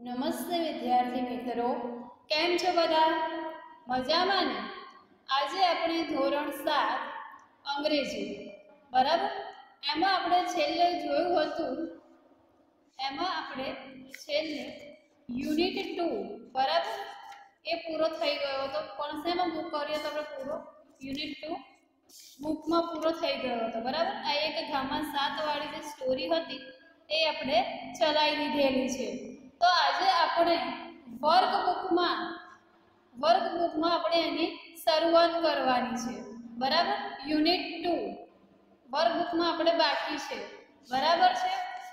નમસ્તે વિદ્યાર્થી મિત્રો, કેમ છો બધા? મજામાં ને? આજે આપણે ધોરણ 7 અંગ્રેજી બરાબર એમાં આપણે છેલ્લે જોયું હતું, એમાં આપણે છેલ્લે યુનિટ 2 બરાબર એ પૂરો થઈ ગયો હતો. પણ શેમાં બુક કર્યો તો આપણે પૂરો યુનિટ 2 બુકમાં પૂરો થઈ ગયો હતો બરાબર. આ એક ગામા 7 વાળી જે સ્ટોરી હતી એ આપણે ચલાવી લીધેલી છે. તો આજે આપણે વર્કબુકમાં આપણે એની શરૂઆત કરવાની છે બરાબર. યુનિટ 2 વર્કબુકમાં આપણે બાકી છે બરાબર છે.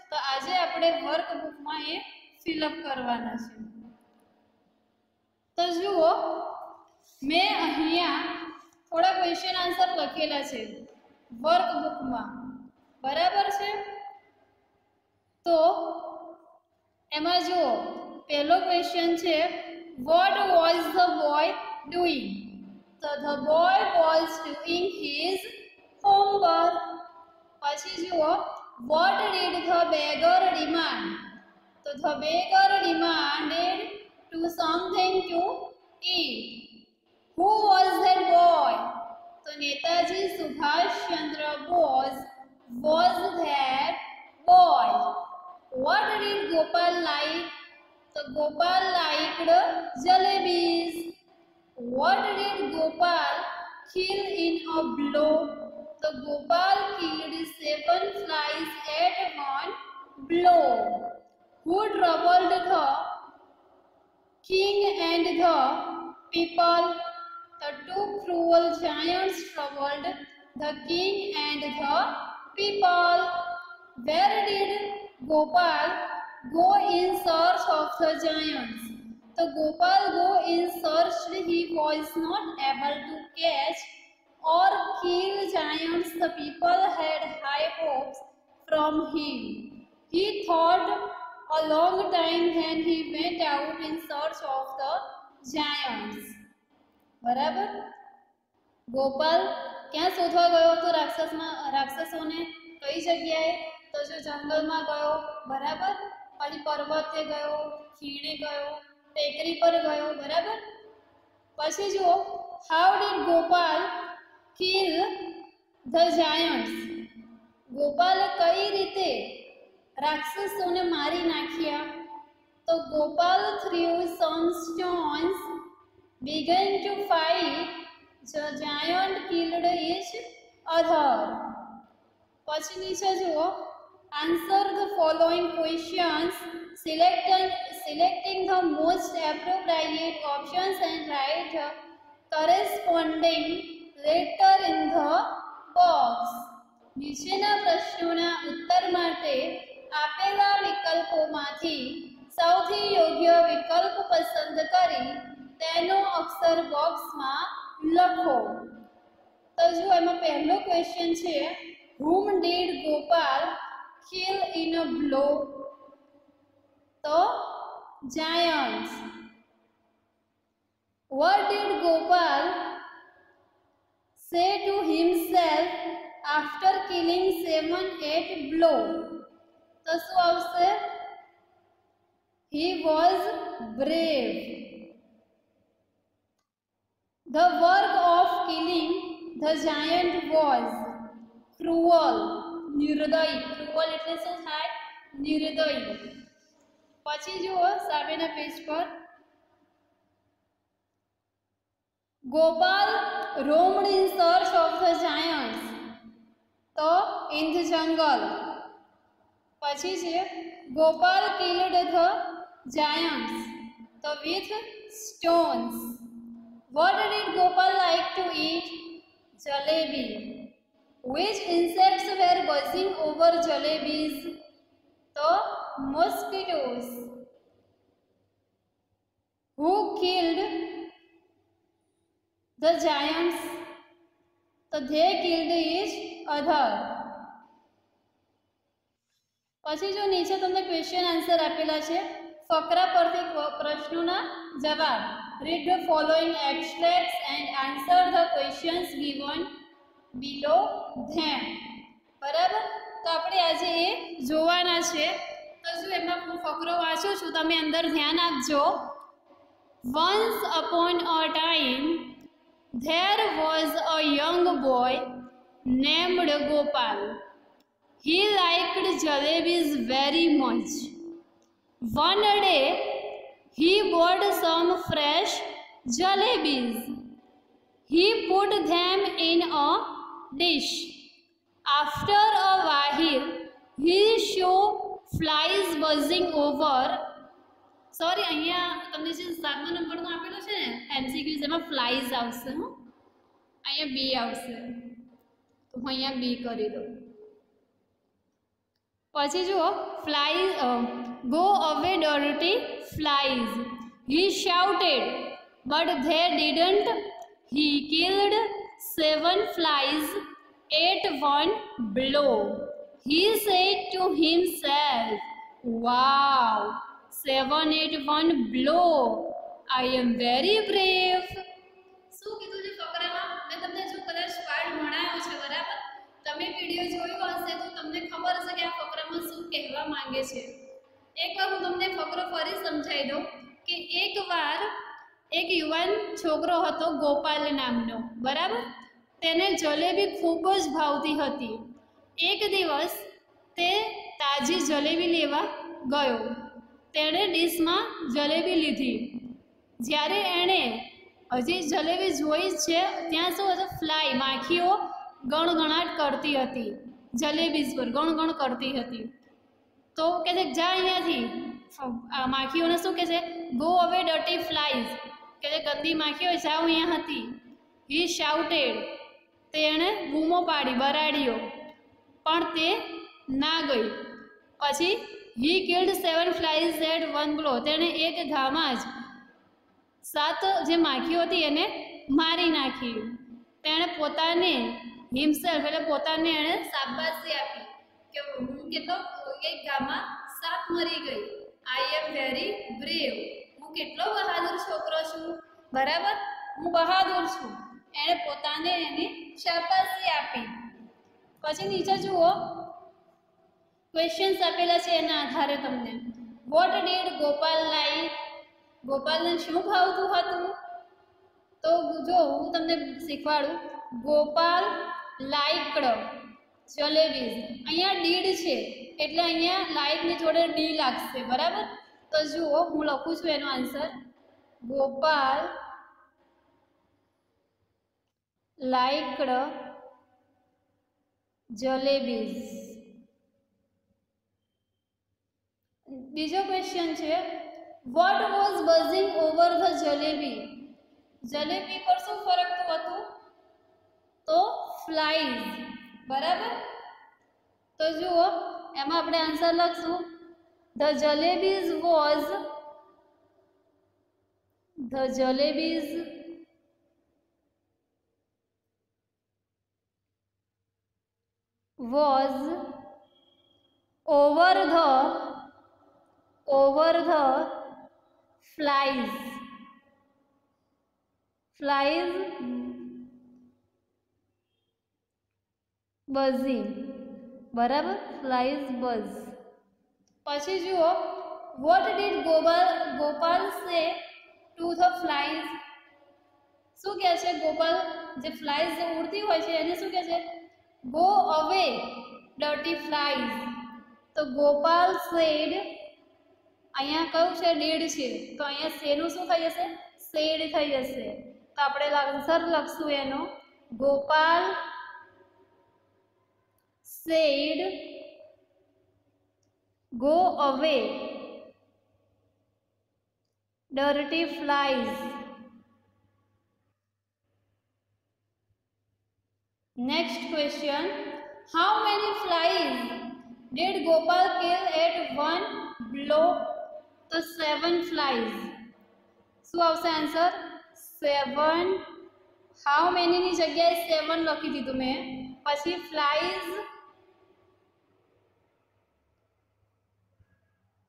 તો આજે આપણે વર્કબુકમાં એ ફિલઅપ કરવાના છે. તો જુઓ, મેં અહીંયા થોડા ક્વેશ્ચન આન્સર લખેલા છે વર્કબુકમાં બરાબર છે. તો એમાં જુઓ, પહેલો ક્વેશ્ચન છે, what was the boy doing? તો the boy was doing his homework. પછી જુઓ, what did the beggar demand? તો the beggar demanded to something to eat. Who was that boy? તો Netaji Subhashchandra Bose was that boy. What did Gopal like? So Gopal liked jalebis. What did Gopal kill in a blow? So Gopal killed 7 flies at one blow. Who troubled the king and the people? The 2 cruel giants troubled the king and the people. Where did Gopal go in search of the giants? So Gopal go in search, he was not able to catch or kill giants. The people had high hopes from him. He thought a long time, then he went out in search of the giants. બરાબર. ગોપાલ ક્યાં શોધવા ગયો હતો રાક્ષસોને? કઈ જગ્યાએ? તો જો જંગલમાં ગયો બરાબર, પછી પર્વતે ગયો, ખીણે ગયો, ટેકરી પર ગયો બરાબર. પછી જુઓ, how did Gopal kill the giants? ગોપાલે કઈ રીતે રાક્ષસોને મારી નાખ્યા? તો Gopal threw some stones, began to fight the giant, killed each other. પછી નીચે જુઓ, answer the following questions, selecting the most appropriate options and write the corresponding letter in the box. નીચેના પ્રશ્નોના ઉત્તર માટે આપેલા વિકલ્પોમાંથી સૌથી યોગ્ય વિકલ્પ પસંદ કરી તેનો અક્ષર બોક્સમાં લખો. તો જો એમાં પહેલો ક્વેશ્ચન છે, whom did Gopal kill in a blow? તો giants. What did Gopal say to himself after killing 7-8 blow? તો શું આવશે? He was brave. The work of killing the giant was cruel. નિર્દય. cruel એટલે શું થાય? નિર્દય. પછી જુઓ સામેના પેજ પર, Gopal roamed in search of the giants. તો in the jungle. પછી છે, ગોપાલ killed the giants. તો with stones. What did Gopal like to eat? Jalebi. Which insects were buzzing over jalebis? So mosquitoes. Who killed the giants? So they killed each other. પછી જો નીચે તમને question answer આપેલા છે, ફકરા પરથી પ્રશ્નોના જવાબ. Read the following extracts and answer the questions given below them. બરાબર. તો આપણે આજે એ જોવાના છે તો જો એમાં હું ફકરો વાંચું છું, તમે અંદર ધ્યાન આપજો. Once upon a time there was a young boy named Gopal. He liked jalebis very much. One day he bought some fresh jalebis. He put them in a dish. After a while he saw flies buzzing over. Sorry, અહીંયા તમને જે 7મા નંબરનું આપેલું છે ને MCQs, એમાં flies આવશે. અહીંયા બી આવશે, તો હું અહીંયા બી કરી દઉં. પછી જુઓ, ફ્લાઇઝ ગો અવે dirty flies. He shouted but they didn't. He killed 7 flies at one blow. He said to himself, wow, 7 at one blow. I am very brave. શું કીધું છે ફકરામાં? મેં તમને જો કદાચ પાઠ ભણાયો છે, બરાબર, તમે વિડીયો જોયો હશે તો તમને ખબર હશે કે આ ફકરામાં શું કહેવા માંગે છે. એકવાર હું તમને ફકરો ફરી સમજાવી દઉં કે એકવાર એક યુવાન છોકરો હતો ગોપાલ નામનો, બરાબર. તેને જલેબી ખૂબ જ ભાવતી હતી. એક દિવસ તે તાજી જલેબી લેવા ગયો. તેણે ડીશમાં જલેબી લીધી. જ્યારે એણે હજી જલેબી જોઈ છે ત્યાં શું હતું, ફ્લાય, માખીઓ ગણગણાટ કરતી હતી, જલેબી પર ગણગણ કરતી હતી. તો કહે છે જા અહીંયાથી. માખીઓને શું કહે છે, ગો અવે ડર્ટી ફ્લાઇઝ, કે જે ગંદી માખીઓ જાઓ અહીંયા હતી. હી શાઉટેડ, તેણે બૂમો પાડી, બરાડીઓ, પણ તે ના ગઈ. પછી હી killed 7 flies at one blow, તેણે એક ઘામાં જ 7 જે માખીઓ હતી એને મારી નાખી. તેણે પોતાને હિમસેલ્ફ એટલે પોતાને એણે શાબાશી આપી કે હું કેટલો એક ઘામાં 7 મરી ગઈ. આઈ એમ વેરી બ્રેવ, હું કેટલો બહાદુર છોકરો છું, બરાબર, હું બહાદુર છું. એણે પોતાને એની શાબાશી આપી. પછી નીચે જુઓ, ક્વેશ્ચન્સ આપેલા છે એના આધારે તમને. What did Gopal like? ગોપાલને શું ભાવતું હતું? તો જો હું તમને શીખવાડું. ગોપાલ લાઈકડ જલેબીઝ. અહીંયા ડીડ છે એટલે અહીંયા લાઈકની જોડે ડી લાગશે, બરાબર. તો જુઓ, હું લખું છું એનો આન્સર. Gopal liked jalebis. બીજો ક્વેશ્ચન છે, what was buzzing over the jalebi? Jalebi પર શું ફરકતું હતું? તો ફ્લાઇઝ, બરાબર. તો જુઓ, એમાં આપણે આન્સર લખશું. the jalebis was over the flies buzzing, બરાબર, flies buzz. પછી જુઓ, what did Gopal say to the flies? શું કહે છે ગોપાલ? જે ફ્લાઇઝ ઉડતી હોય છે એને શું કહે છે? ગો અવે ડર્ટી ફ્લાઇઝ. તો ગોપાલ સેડ, અહીંયા કયું છે? ડીડ છે, તો અહીંયા સેનું શું થઈ જશે? સેડ થઈ જશે. તો આપણે આન્સર લખશું એનો. Gopal said go away dirty flies. Next question, how many flies did Gopal kill at one blow? તો 7 flies. શું આવશે આન્સર? 7. how many ની જગ્યાએ 7 લખી દીધું મેં. પછી flies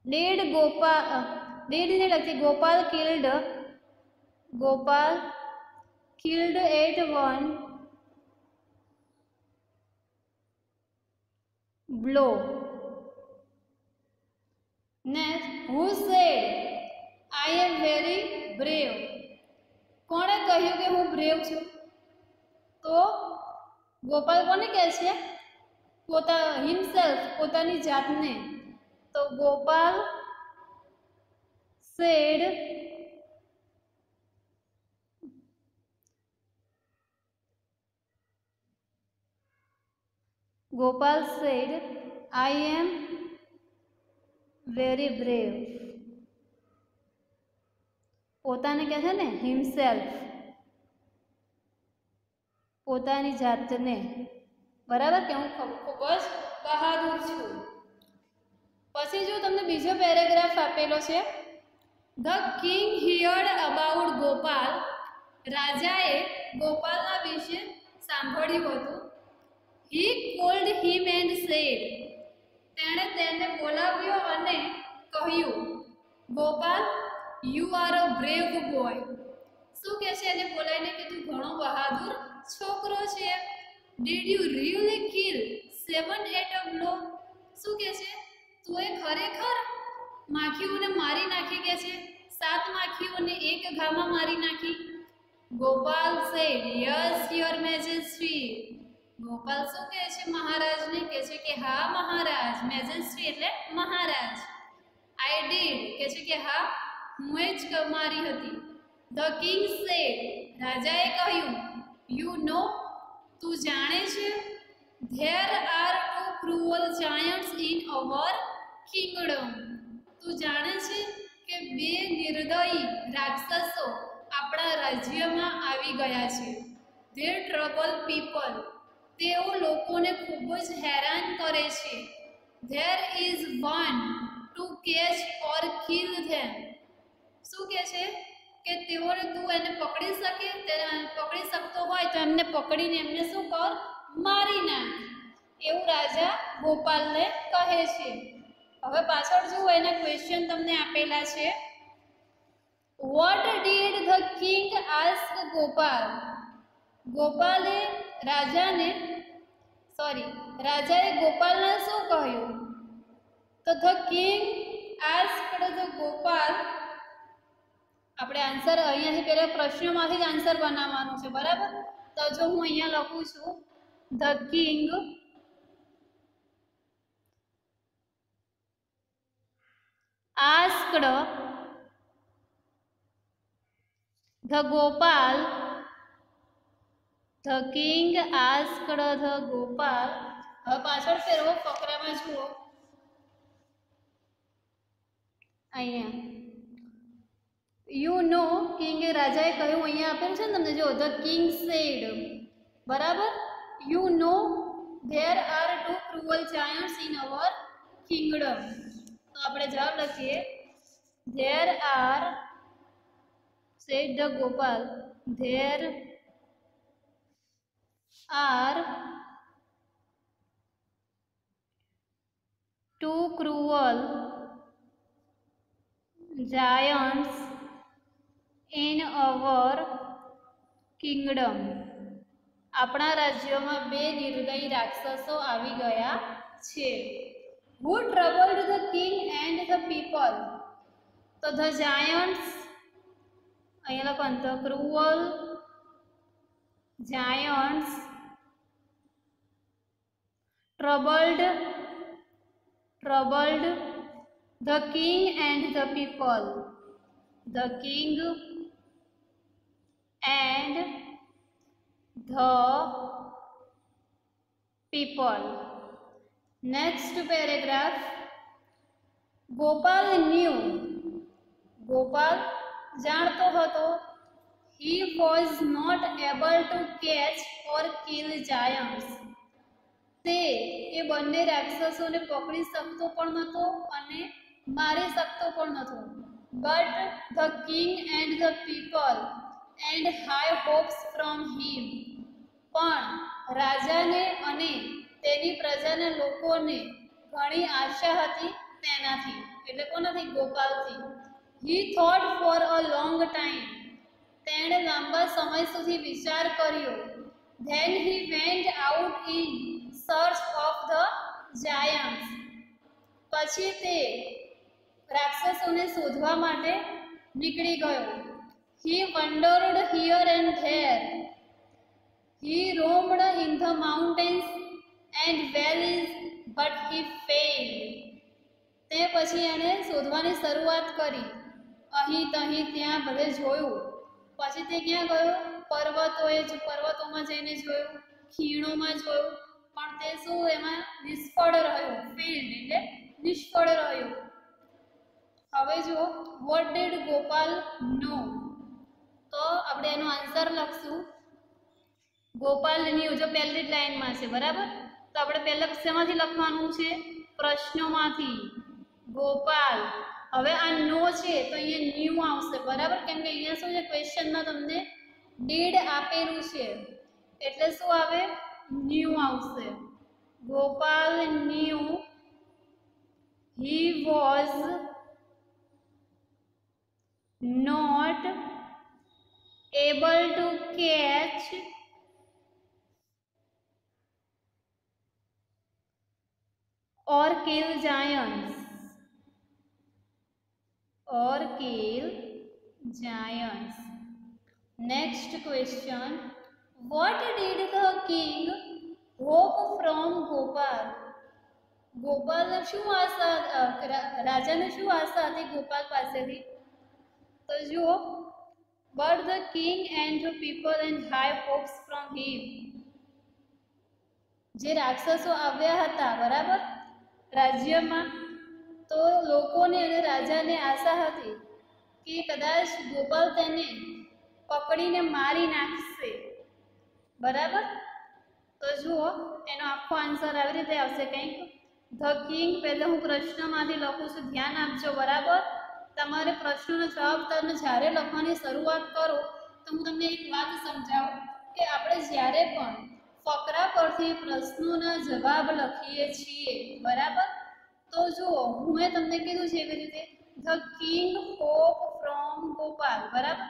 did Gopal did ને લખી, Gopal killed at one blow. Next who said I am very brave, કોણે કહ્યું કે હું બ્રેવ છું? તો ગોપાલ કોને કહે છે? હિમસેલ્ફ, પોતાની જાતને. તો Gopal said I am very brave. પોતાને કહે છે ને, હિમસેલ્ફ, પોતાની જાતને. બરાબર કે હું ખૂબ જ બહાદુર છું. પછી જો તમને બીજો પેરેગ્રાફ આપેલો છે, the king heard about Gopal, રાજાએ ગોપાલના વિશે સાંભળ્યું હતું. હી કોલ્ડ હિમ એન્ડ સેડ, તેણે તેને બોલાવ્યો અને કહ્યું, Gopal you are a brave boy. શું કહે છે? એને બોલાવીને કે તું ઘણો બહાદુર છોકરો છે. Did you really kill 7 at a blow? શું કહે છે? તું એ ખરેખર માખીઓને મારી નાખી કે છે? 7 માખીઓને એક ઘામાં મારી નાખી? Gopal said yes your majesty. Gopal શું કહે છે? મહારાજને કહે છે કે હા મહારાજ. મેજેસ્ટી એટલે મહારાજ. આઈ ડીડ કહે છે કે હા હું જ મારી હતી. ધ કિંગ સેડ, રાજાએ કહ્યું, યુ નો, તું જાણે છે, there are 2 cruel giants in our Kingdom. તું જાણે છે કે 2 નિર્દયી રાક્ષસો આપણા રાજ્યમાં આવી ગયા છે. ધે ટ્રબલ પીપલ, તેઓ લોકોને ખૂબ જ હેરાન કરે છે. There is one to catch or kill them. શું કહે છે કે તેઓને તું એને પકડી શકે, પકડી શકતો હોય તો એમને પકડીને એમને શું કર? મારી નાખ. એવું રાજા ગોપાલને કહે છે. હવે પાછળ જુઓ, એના ક્વેશ્ચન તમને આપેલા છે. What did the king ask Gopal? ગોપાલે રાજાએ ગોપાલને શું કહ્યું? તો the king asked the Gopal. આપણે આન્સર અહીંયાથી પહેલા પ્રશ્નોમાંથી જ આન્સર બનાવવાનું છે. બરાબર? તો જો હું અહીંયા લખું છું, the king asked the Gopal, the king asked the Gopal. હવે પાછળ ફેરવો, ફકરામાં જુઓ, અહીંયા યુ નો, કિંગે રાજાએ કહ્યું, અહીંયા આપેલું છે ને તમને, જો ધ કિંગ સેડ. બરાબર? You know there are 2 cruel giants in our kingdom. તો આપણે જવાબ લખીએ, there are, said the Gopal, there are 2 cruel giants in our kingdom. આપણા રાજ્યમાં 2 નિર્દયી રાક્ષસો આવી ગયા છે. Who troubled the king and the people? તો the giants, અહીંયા લખો, the cruel giants troubled the king and the people. The king and the people. Next paragraph. Gopal knew, Gopal જાણતો હતો, he was not able to catch or kill giants. તે એ બંને રાક્ષસોને પકડી શકતો પણ નહોતો અને મારી શકતો પણ નહોતો. But the king and the people and high hopes from him. પણ રાજાને અને તેની પ્રજાના લોકોને ઘણી આશા હતી તેનાથી, એટલે કોનાથી? ગોપાલથી. He thought for a long time, તેણે લાંબા સમય સુધી વિચાર કર્યો. Then he went out in search of the giants. પછી તે રાક્ષસોને શોધવા માટે નીકળી ગયો. He wandered here and there. He roamed in the mountains and valleys, but he failed. તે પછી એણે શોધવાની શરૂઆત કરી. અહીં તહીં ત્યાં બધે જોયું. પછી તે ક્યાં ગયો? પર્વતોમાં જઈને જોયું, ખીણોમાં જોયું, પણ તે શું એમાં નિષ્ફળ રહ્યો. ફેલ્ડ એટલે નિષ્ફળ રહ્યો. હવે જુઓ, વોટ ડીડ ગોપાલ નો? તો આપણે એનો આન્સર લખશું. ગોપાલ ન્યુ જો પહેલી જ લાઈનમાં છે, બરાબર? તો આપણે પહેલા શેમાંથી લખવાનું છે? પ્રશ્નોમાંથી. ગોપાલ. હવે આ નો છે તો અહીંયા ન્યુ આવશે, બરાબર? કેમ કે અહીંયા શું છે, ક્વેશ્ચનમાં તમને ડીડ આપેલું છે એટલે શું આવે? ન્યુ આવશે. Gopal new he was not able to catch or kill giants. Next question. What did the king hope from Gopal? ગોપાલને શું આશા, રાજાને શું આશા હતી ગોપાલ પાસેથી? તો જુઓ, but the king and the people and high hopes from him. જે રાક્ષસો આવ્યા હતા, બરાબર, રાજ્યમાં, તો લોકોને અને રાજાને આશા હતી કે કદાચ ગોપાલ તેને પકડીને મારી નાખશે, બરાબર? તો જુઓ, એનો આખો આન્સર આવી રીતે આવશે કંઈક. ધ કિંગ, પહેલાં હું પ્રશ્નમાંથી લખું છું, ધ્યાન આપજો, બરાબર? તમારે પ્રશ્નોનો જવાબ તમે જ્યારે લખવાની શરૂઆત કરો તો હું તમને એક વાત સમજાવું કે આપણે જ્યારે પણ ફકરા પરથી પ્રશ્નોના જવાબ લખીએ છીએ, બરાબર? તો જુઓ, હું તમને કીધું છે એવી રીતે, the king hope from Gopal, બરાબર?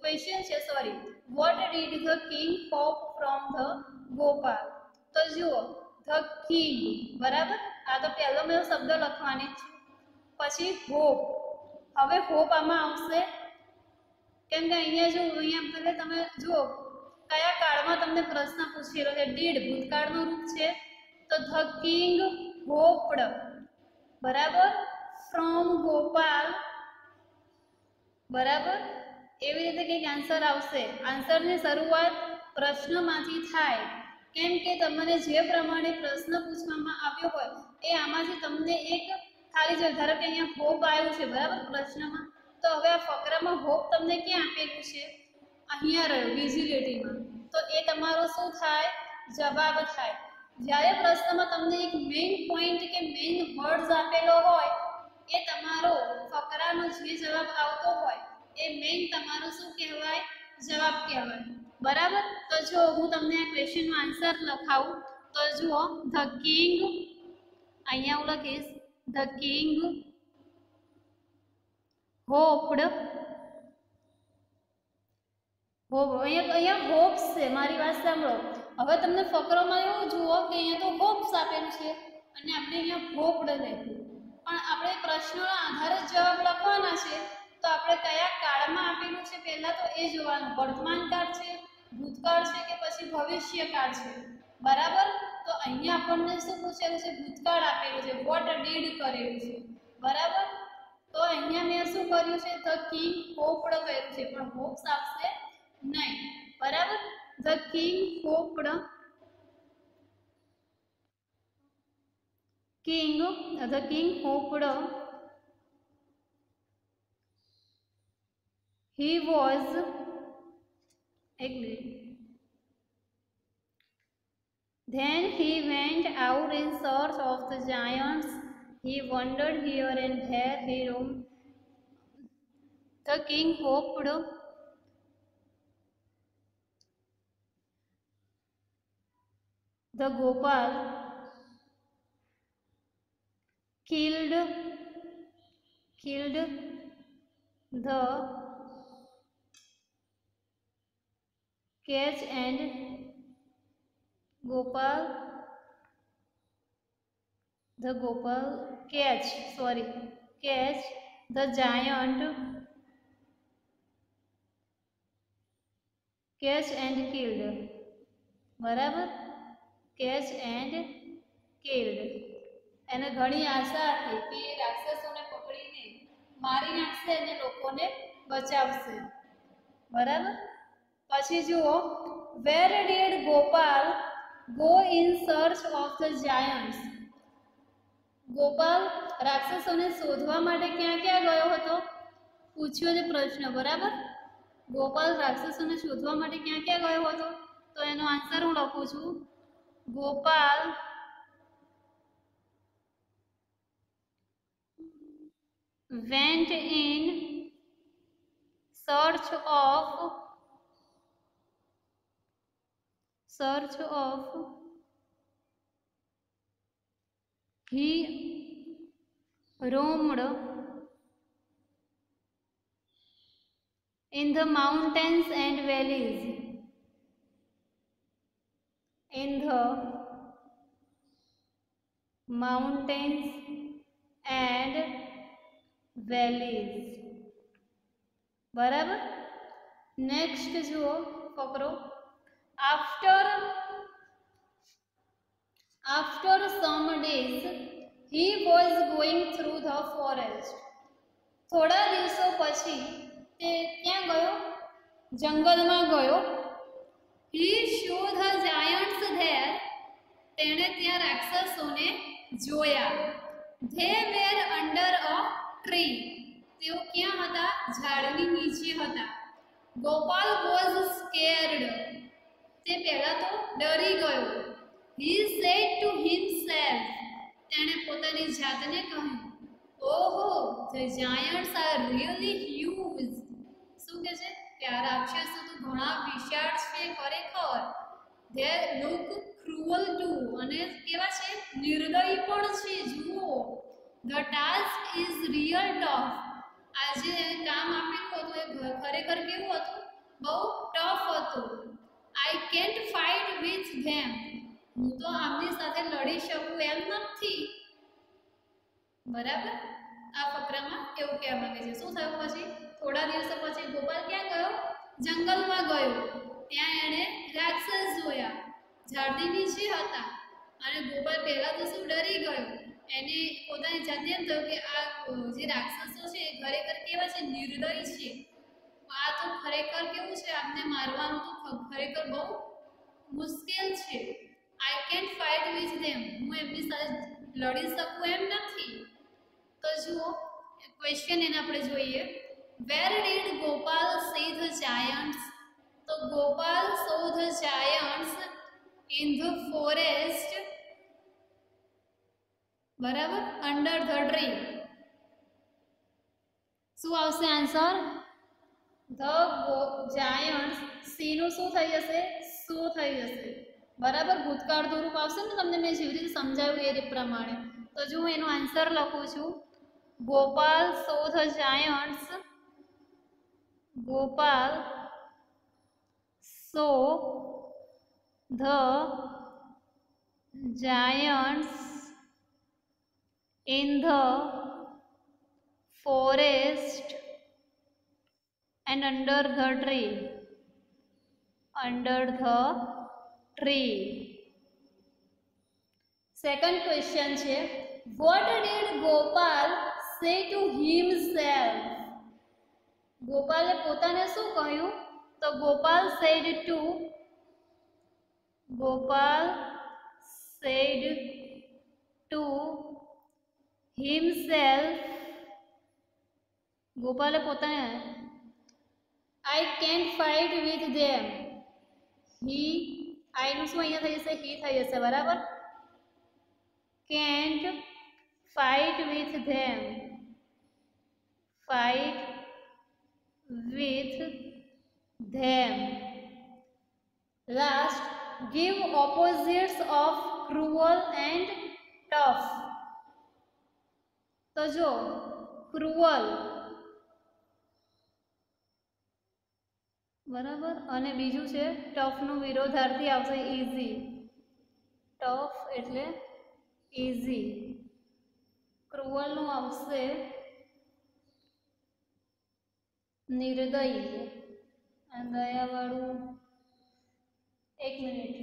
ક્વેશ્ચન છે, sorry, vote did the king hope from the Gopal? તો જુઓ, ધ કિંગ, બરાબર? આ તો પહેલો મેં શબ્દ લખવાની જ છે. પછી હોપ. હવે હોપ આમાં આવશે કેમ કે અહીંયા જો અહીંયા પહેલે તમે જુઓ કયા કાળમાં તમને પ્રશ્ન પૂછેલો છે. ડીડ ભૂતકાળનું રૂપ છે, તો ધ કિંગ હોપડ, બરાબર, ફ્રોમ ગોપાલ, બરાબર? એવી રીતે કંઈક આન્સર આવશે. આન્સરની શરૂઆત પ્રશ્નમાંથી થાય, કેમ કે તમને જે પ્રમાણે પ્રશ્ન પૂછવામાં આવ્યો હોય એ આમાંથી તમને એક ખાલી જો ધારો કે અહીંયા હોપ આવ્યું છે, બરાબર, પ્રશ્નમાં, તો હવે આ ફકરામાં હોપ તમને ક્યાં આપેલું છે? અહીંયા રહ્યું, બીજી લીટીમાં, તો એ તમારો શું થાય? જવાબ થાય. જ્યારે પ્રશ્નમાં તમને એક મેઇન પોઈન્ટ કે મેઇન વર્ડ્સ આપેલો હોય એ તમારો ફકરાનો જે જવાબ આવતો હોય એ મેઇન તમારો શું કહેવાય? જવાબ કહેવાય, બરાબર? તો જો હું તમને આ ક્વેશ્ચનનો આન્સર લખાવું તો જુઓ, ધ કિંગ, અહીંયા હું લખીશ ધ કિંગ હોપ્ડ, અહીંયા હોપ્સ છે, મારી વાત સાંભળો. હવે તમને ફકરામાં એવું જુઓ કે અહીંયા તો હોપ્સ આપેલું છે અને આપણે અહીંયા હોપ્ડ લખ્યું, પણ આપણે પ્રશ્નોના આધારે જવાબ લખવાના છે, તો આપણે કયા કાળમાં આપેલું છે પહેલા તો એ જોવાનું. વર્તમાન કાળ છે, ભૂતકાળ છે કે પછી ભવિષ્યકાળ છે, બરાબર? તો અહીંયા આપણને શું પૂછેલું છે? ભૂતકાળ આપેલું છે, વોટ ડીડ કરેલું છે, બરાબર? તો અહીંયા મેં શું કર્યું છે? ધ કિંગ હોપ્ડ કર્યું છે, પણ હોપ્સ આવશે નહીં, બરાબર? The king હોપ્ડ, the king હોપ્ડ he was, એક minute, then he went out in search of the giants. He wandered here and there. He roamed. The king hoped the Gopal killed the catch and Gopal catch, sorry, catch the giant, catch and killed. બરાબર, catch and killed. એને ઘણી આશા હતી કે રાક્ષસોને પકડીને મારી નાખશે અને લોકોને બચાવશે. બરાબર. પછી જુઓ, where did Gopal go in search of the giants. Gopal રાક્ષસોને શોધવા માટે ક્યાં ક્યાં ગયો હતો? પૂછ્યો છે પ્રશ્ન. બરાબર, ગોપાલ રાક્ષસોને શોધવા માટે ક્યાં ક્યાં ગયો હતો? તો એનો આન્સર હું લખું છું. Gopal went in search of he roamed in the mountains and valleys. In the mountains and valleys. બરાબર. નેક્સ્ટ જુઓ ફકરો. After some days he was going through the forest. થોડા દિવસો પછી તે ક્યાં ગયો? જંગલમાં ગયો. He saw the giants there. તેણે ત્યાં રાક્ષસોને જોયા. They were under a tree. તેઓ ક્યાં હતા? ઝાડની નીચે હતા. Gopal was scared. તે પહેલા તો ડરી ગયો. He said to himself. તેણે પોતાની જાતને કહ્યું, ઓહો, the giants are really huge. શું કહે છે? કે આ રાક્ષસો તો ઘણા વિશાળ છે ખરેખર. They look cruel too. અને કેવા છે? નિર્દયી પણ છે. જુઓ, the task is real tough. આજે કામ આપેલું હતું એ ખરેખર કેવું હતું? બહુ ટફ હતું. I can't fight with them. હું તો આમની સાથે લડી શકું એમ નથી. બરાબર. આ ફકરામાં એવું કહેવા માંગે છે. શું થયું પછી? થોડા દિવસો પછી ગોપાલ ક્યાં ગયો? જંગલમાં ગયો. ત્યાં એણે રાક્ષસ જોયા. ઝાડની નીચે હતા. અને ગોપાલ પહેલા તો શું ડરી ગયો. એને પોતાની જાતને એમ થયું કે આ જે રાક્ષસો છે એ ખરેખર કેવા છે? નિર્દયી છે. આ તો ખરેખર કેવું છે? આમને મારવાનું તો ખરેખર બહુ મુશ્કેલ છે. આઈ કેન્ટ ફાઇટ વિથ ધેમ. હું એમની સાથે લડી શકું એમ નથી. તો જુઓ ક્વેશ્ચન એને આપણે જોઈએ. Where did Gopal see the giants? તો Gopal saw the giants in the forest. બરાબર, અંડર ધ ટ્રી. શું આવશે આન્સર? The Giants. સી નું શું થઈ જશે? શું થઈ જશે. બરાબર, ભૂતકાળ રૂપ આવશે ને. તમને મેં જેવી રીતે સમજાવ્યું એ પ્રમાણે. તો જો હું એનો આન્સર લખું છું. Gopal saw the giants. Gopal saw the giants in the forest and under the tree. Under the tree. Second question છે. What did Gopal say to himself? ગોપાલે પોતાને શું કહ્યું? તો ગોપાલ said to himself. ગોપાલે પોતાને I can't fight with them. I નું શું અહીંયા થઈ જશે? he થઈ જશે. બરાબર, can't fight with them. Fight with them. Last, give opposites of cruel and tough. તો જો ક્રુઅલ, બરાબર, અને બીજું છે ટફનું વિરોધાર્થી આવશે ઇઝી. ટફ એટલે ઇઝી. ક્રુઅલનું આવશે નિર્દયી અને દયાવાળું. એક મિનિટ.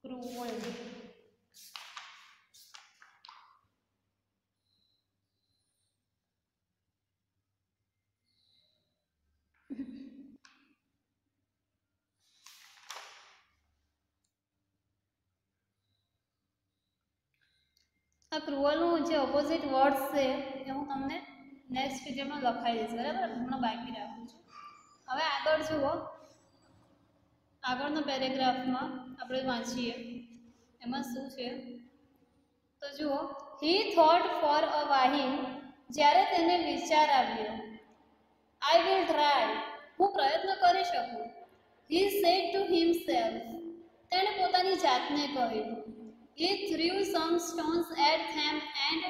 ક્રૂઅલ. આ ક્રુઅલનું જે ઓપોઝિટ વર્ડ્સ છે એ હું તમને નેક્સ્ટ વિડીયોમાં લખાઈ દઈશ, બરાબર? હમણાં બાકી રાખું છું. હવે આગળ જુઓ, આગળના પેરેગ્રાફમાં આપણે વાંચીએ એમાં શું છે તો જુઓ, હી થોટ ફોર અ વાહિલ, જ્યારે તેને વિચાર આવ્યો. આઈ વિલ ટ્રાય, હું પ્રયત્ન કરી શકું. હી સેડ ટુ હિમસેલ્ફ, તેણે પોતાની જાતને કહ્યું. He threw some stones at them and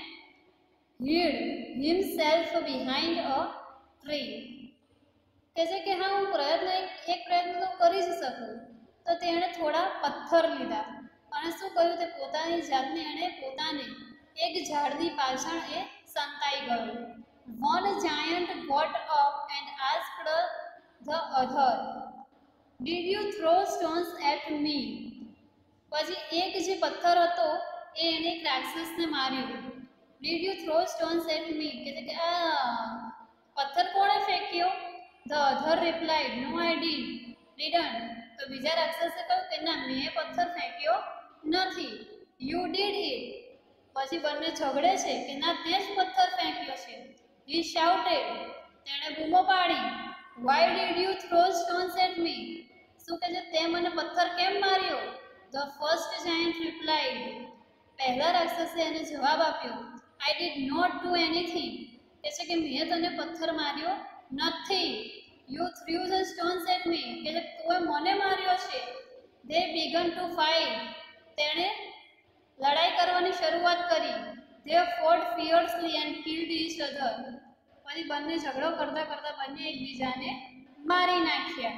hid himself behind a tree. કહે છે કે હા, હું એક પ્રયત્ન તો કરી જ શકું. તો તેણે થોડા પથ્થર લીધા અને શું કર્યું, તે પોતાની જાતને એક ઝાડની પાછળ સંતાઈ ગયો. One giant got up and asked the other, "Did you throw stones at me?" પછી એક જે પથ્થર હતો એને એક રાક્ષસને માર્યો. Did you throw stones at me? કે છે કે આ પથ્થર કોણે ફેંક્યો? The other replied, "No, I didn't." તો બીજા રાક્ષસે કહ્યું કે ના, મેં પથ્થર ફેંક્યો નથી. You did it. પછી બંને ઝઘડે છે કે ના, તે જ પથ્થર ફેંક્યો છે. He shouted, તેણે બૂમો પાડી. Why did you throw stones at me? શું કહે છે, તે મને પથ્થર કેમ માર્યો? The first giant replied, પહેલા રાક્ષસે એને જવાબ આપ્યો, I did not do anything. કહે છે કે મેં તને પથ્થર માર્યો નથી. You threw the stones at me. કે છે તું મને માર્યો છે. They began to fight. તેણે લડાઈ કરવાની શરૂઆત કરી. They fought fiercely and killed each other. પછી બંને ઝઘડો કરતા કરતા બંને એકબીજાને મારી નાખ્યા.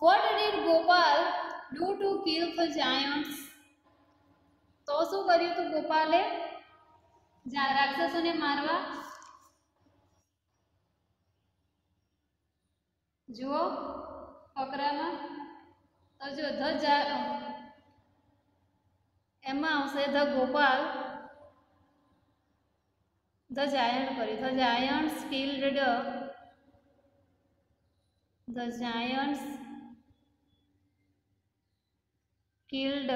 What did Gopal do to kill the giants? તો શું કર્યું તું ગોપાલે રાક્ષસોને મારવા? જુઓ ફકરામાં તો જો એમાં આવશે ધ ગોપાલ ધ જાયન્ટ કર્યું. The Giants killed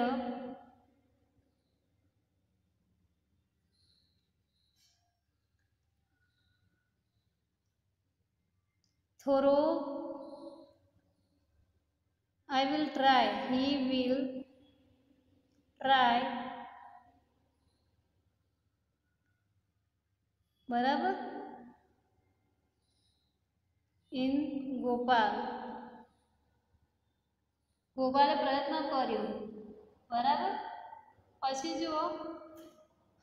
Thoreau. I will try. He will try. બરાબર? ઇન ગોપાલ, ગોપાલે પ્રયત્ન કર્યો. બરાબર? પછી જુઓ,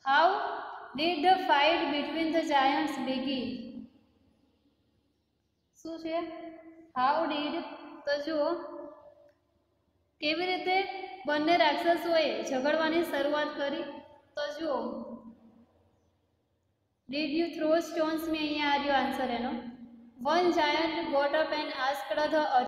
how did the fight between the Giants begin? શું છે? હાઉ ડીડ, તો જુઓ કેવી રીતે બંને રાક્ષસોએ ઝઘડવાની શરૂઆત કરી. તો જુઓ, ડીડ યુ થ્રો સ્ટોન્સ, મેં અહીંયા આવ્યો આન્સર એનો. One giant got up and asked the